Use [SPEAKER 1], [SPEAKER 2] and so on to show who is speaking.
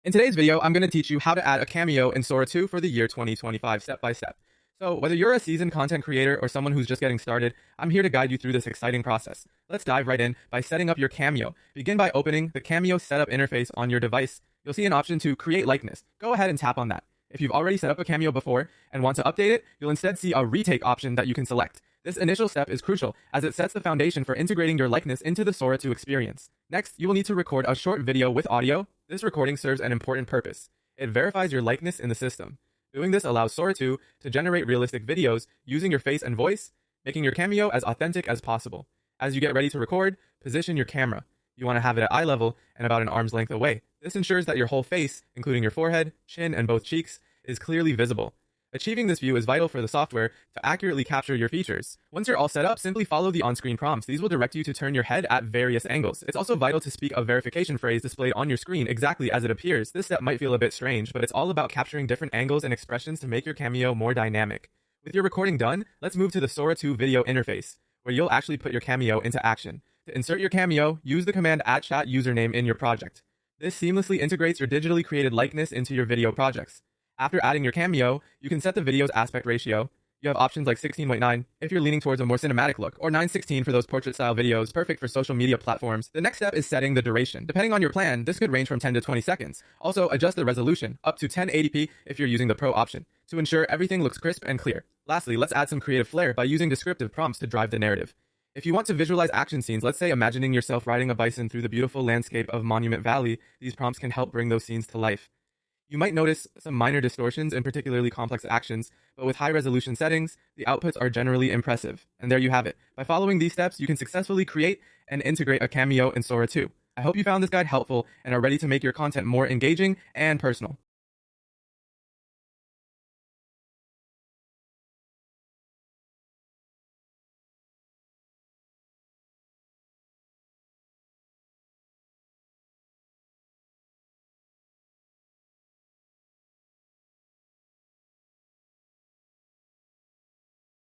[SPEAKER 1] In today's video, I'm going to teach you how to add a cameo in Sora 2 for the year 2025 step by step. So whether you're a seasoned content creator or someone who's just getting started, I'm here to guide you through this exciting process. Let's dive right in by setting up your Cameo. Begin by opening the Cameo setup interface on your device. You'll see an option to create likeness. Go ahead and tap on that. If you've already set up a Cameo before and want to update it, you'll instead see a retake option that you can select. This initial step is crucial as it sets the foundation for integrating your likeness into the Sora 2 experience. Next, you will need to record a short video with audio. This recording serves an important purpose. It verifies your likeness in the system. Doing this allows Sora 2 to generate realistic videos using your face and voice, making your Cameo as authentic as possible. As you get ready to record, position your camera. You want to have it at eye level and about an arm's length away. This ensures that your whole face, including your forehead, chin, and both cheeks, is clearly visible. Achieving this view is vital for the software to accurately capture your features. Once you're all set up, simply follow the on-screen prompts. These will direct you to turn your head at various angles. It's also vital to speak a verification phrase displayed on your screen exactly as it appears. This step might feel a bit strange, but it's all about capturing different angles and expressions to make your Cameo more dynamic. With your recording done, let's move to the Sora 2 video interface, where you'll actually put your Cameo into action. To insert your Cameo, use the command @chat username in your project. This seamlessly integrates your digitally created likeness into your video projects. After adding your Cameo, you can set the video's aspect ratio. You have options like 16:9 if you're leaning towards a more cinematic look, or 9:16 for those portrait-style videos, perfect for social media platforms. The next step is setting the duration. Depending on your plan, this could range from 10 to 20 seconds. Also, adjust the resolution, up to 1080p if you're using the Pro option, to ensure everything looks crisp and clear. Lastly, let's add some creative flair by using descriptive prompts to drive the narrative. If you want to visualize action scenes, let's say imagining yourself riding a bison through the beautiful landscape of Monument Valley, these prompts can help bring those scenes to life. You might notice some minor distortions in particularly complex actions, but with high-resolution settings, the outputs are generally impressive. And there you have it. By following these steps, you can successfully create and integrate a Cameo in Sora 2. I hope you found this guide helpful and are ready to make your content more engaging and personal.